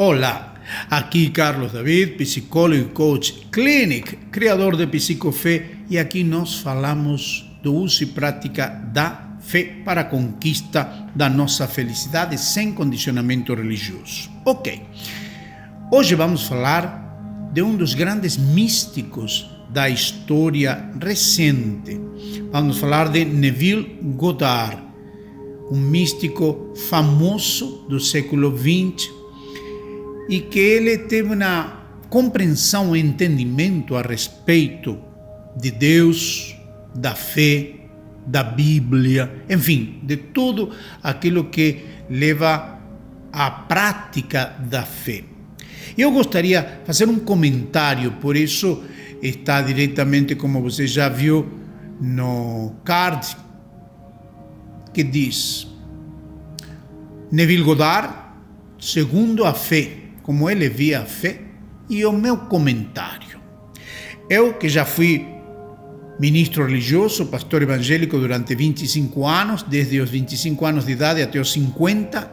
Olá, aqui Carlos David, psicólogo e coach Clinic, criador de Psicofé, e aqui nós falamos do uso e prática da fé para a conquista da nossa felicidade sem condicionamento religioso. Ok, hoje vamos falar de um dos grandes místicos da história recente. Vamos falar de Neville Goddard, um místico famoso do século XX, e que ele teve uma compreensão e entendimento a respeito de Deus, da fé, da Bíblia, enfim, de tudo aquilo que leva à prática da fé. Eu gostaria de fazer um comentário, por isso está diretamente, como você já viu, no card, que diz: Neville Goddard, segundo a fé, como ele via a fé, e o meu comentário. Eu, que já fui ministro religioso, pastor evangélico durante 25 anos, desde os 25 anos de idade até os 50,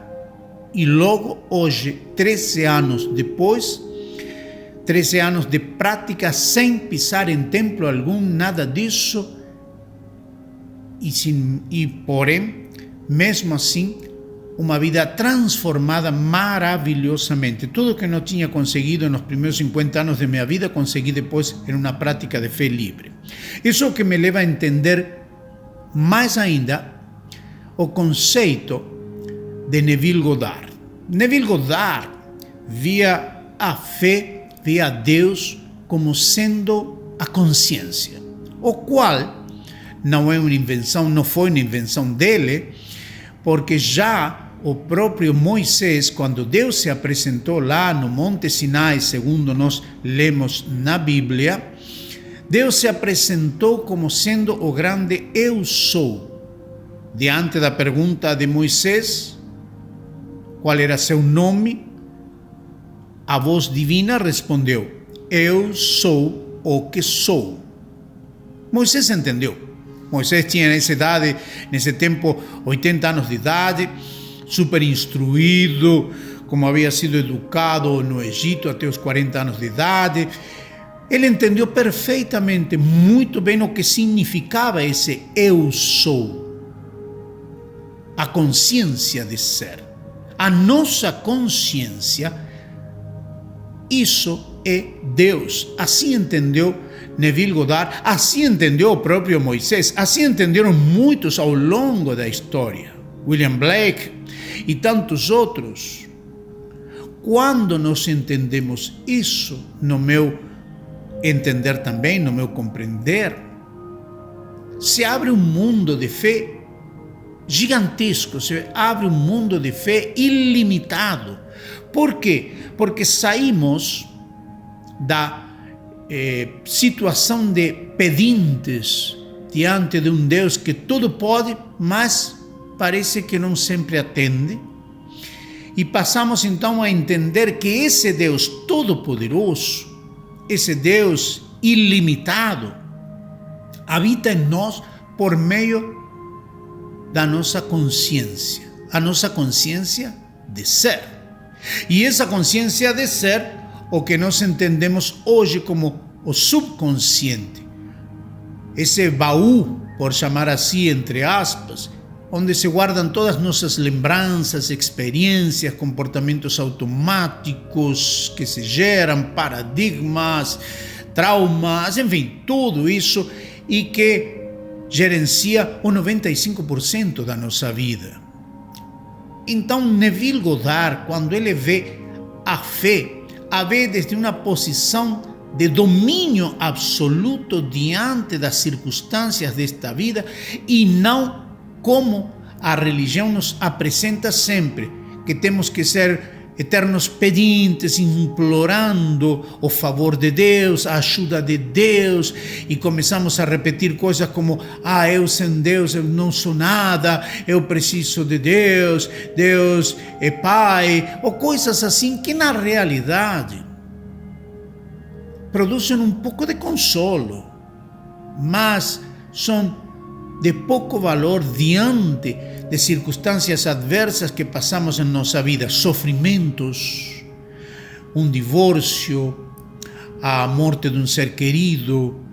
e logo hoje, 13 anos depois, 13 anos de prática sem pisar em templo algum, nada disso, e porém, mesmo assim, uma vida transformada maravilhosamente. Tudo que não tinha conseguido nos primeiros 50 anos de minha vida, consegui depois em uma prática de fé livre. Isso é o que me leva a entender mais ainda o conceito de Neville Goddard. Neville Goddard via a fé, via a Deus como sendo a consciência, o qual não é uma invenção, não foi uma invenção dele, porque já o próprio Moisés, quando Deus se apresentou lá no Monte Sinai, segundo nós lemos na Bíblia, Deus se apresentou como sendo o grande Eu Sou. Diante da pergunta de Moisés, qual era seu nome, a voz divina respondeu: Eu sou o que sou. Moisés entendeu. Moisés tinha nessa idade, nesse tempo, 80 anos de idade, super instruído, como havia sido educado no Egito até os 40 anos de idade. Ele entendeu perfeitamente, muito bem, o que significava esse Eu Sou. A consciência de ser. A nossa consciência, isso é Deus. Assim entendeu Neville Goddard, assim entendeu o próprio Moisés, assim entenderam muitos ao longo da história. William Blake e tantos outros. Quando nós entendemos isso, no meu entender também, no meu compreender, se abre um mundo de fé gigantesco, se abre um mundo de fé ilimitado. Por quê? Porque saímos da situação de pedintes diante de um Deus que tudo pode, mas parece que não sempre atende, e passamos então a entender que esse Deus todo-poderoso, esse Deus ilimitado, habita em nós por meio da nossa consciência, a nossa consciência de ser. E essa consciência de ser, o que nós entendemos hoje como o subconsciente, esse baú, por chamar assim, entre aspas, onde se guardam todas as nossas lembranças, experiências, comportamentos automáticos que se geram, paradigmas, traumas, enfim, tudo isso, e que gerencia o 95% da nossa vida. Então, Neville Goddard, quando ele vê a fé desde uma posição de domínio absoluto diante das circunstâncias desta vida, e não como a religião nos apresenta sempre, que temos que ser eternos pedintes, implorando o favor de Deus, a ajuda de Deus, e começamos a repetir coisas como: eu sem Deus eu não sou nada, eu preciso de Deus, Deus é Pai, ou coisas assim que na realidade produzem um pouco de consolo, mas são de pouco valor diante de circunstâncias adversas que passamos em nossa vida, sofrimentos, um divórcio, a morte de um ser querido,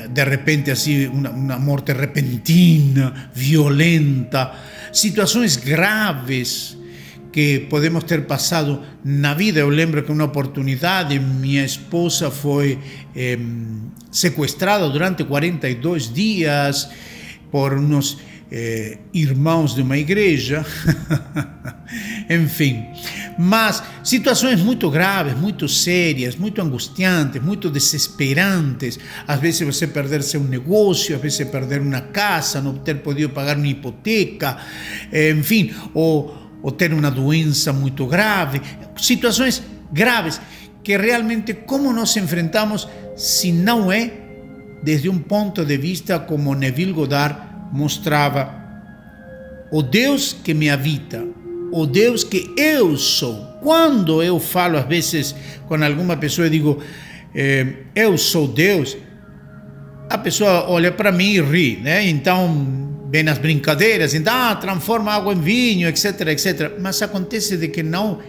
de repente assim, uma morte repentina, violenta, situações graves que podemos ter passado na vida. Eu lembro que uma oportunidade minha esposa foi sequestrada durante 42 dias por uns irmãos de uma igreja, enfim, mas situações muito graves, muito sérias, muito angustiantes, muito desesperantes. Às vezes você perder seu negócio, às vezes perder uma casa, não ter podido pagar uma hipoteca, enfim, ou ter uma doença muito grave, situações graves que realmente como nós enfrentamos se não é desde um ponto de vista como Neville Goddard mostrava, o Deus que me habita, o Deus que eu sou. Quando eu falo às vezes com alguma pessoa e digo, eu sou Deus, a pessoa olha para mim e ri, né? Então vem as brincadeiras, então transforma água em vinho, etc, etc. Mas acontece de que não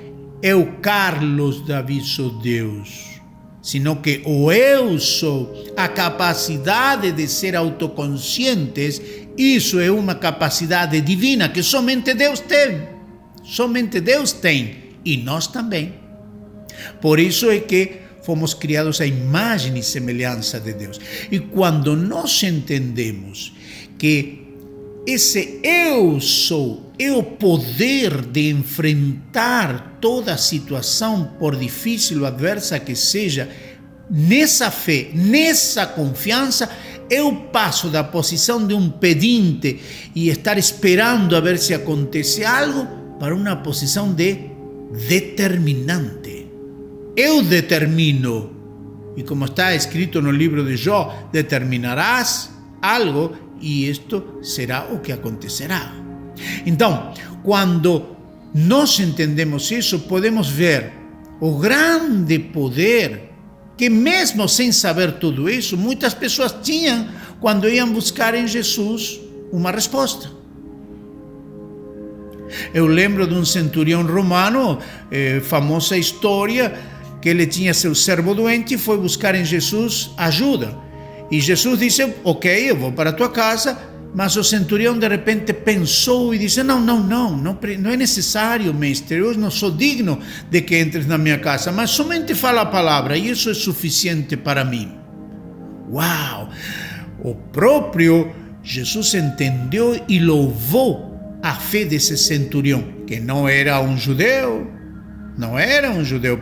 eu, Carlos Davi, sou Deus, sino que o eu sou, a capacidade de ser autoconscientes, isso é uma capacidade divina que somente Deus tem. Somente Deus tem e nós também. Por isso é que fomos criados à imagem e semelhança de Deus. E quando nós entendemos que esse eu sou é o poder de enfrentar toda situação, por difícil ou adversa que seja, nessa fé, nessa confiança, eu passo da posição de um pedinte e estar esperando a ver se acontece algo para uma posição de determinante. Eu determino, e como está escrito no livro de Jó, determinarás algo e isto será o que acontecerá. Então, quando nós entendemos isso, podemos ver o grande poder que mesmo sem saber tudo isso, muitas pessoas tinham quando iam buscar em Jesus uma resposta. Eu lembro de um centurião romano, famosa história, que ele tinha seu servo doente e foi buscar em Jesus ajuda. E Jesus disse, ok, eu vou para a tua casa, mas o centurião de repente pensou e disse, não é necessário, mestre, eu não sou digno de que entres na minha casa, mas somente fala a palavra e isso é suficiente para mim. Uau! O próprio Jesus entendeu e louvou a fé desse centurião, que não era um judeu,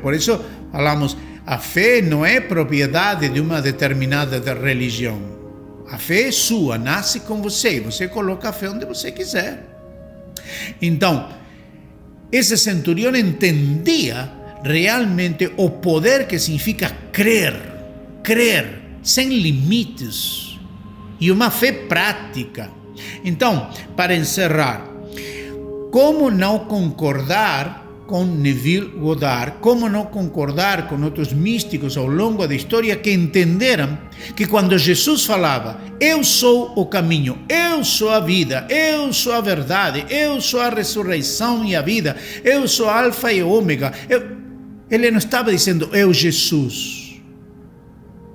por isso falamos, a fé não é propriedade de uma determinada religião. A fé é sua, nasce com você, você coloca a fé onde você quiser. Então, esse centurião entendia realmente o poder que significa crer, sem limites, e uma fé prática. Então, para encerrar, como não concordar com Neville Goddard, como não concordar com outros místicos ao longo da história que entenderam que quando Jesus falava, eu sou o caminho, eu sou a vida, eu sou a verdade, eu sou a ressurreição e a vida, eu sou alfa e ômega, ele não estava dizendo eu Jesus,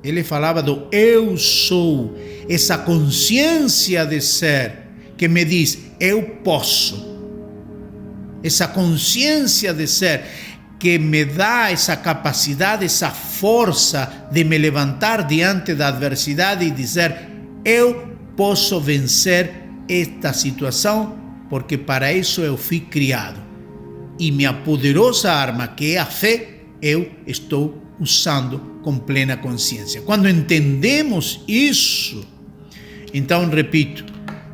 ele falava do eu sou, essa consciência de ser que me diz eu posso. Essa consciência de ser que me dá essa capacidade, essa força de me levantar diante da adversidade e dizer, eu posso vencer esta situação, porque para isso eu fui criado. E minha poderosa arma, que é a fé, eu estou usando com plena consciência. Quando entendemos isso, então, repito,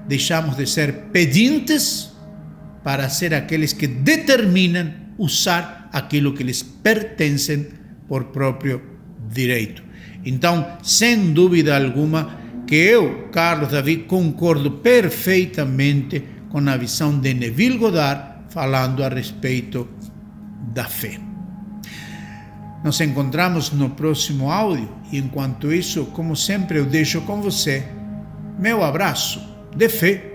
deixamos de ser pedintes para ser aqueles que determinam usar aquilo que lhes pertence por próprio direito. Então, sem dúvida alguma, que eu, Carlos Davi, concordo perfeitamente com a visão de Neville Goddard falando a respeito da fé. Nos encontramos no próximo áudio e, enquanto isso, como sempre, eu deixo com você meu abraço de fé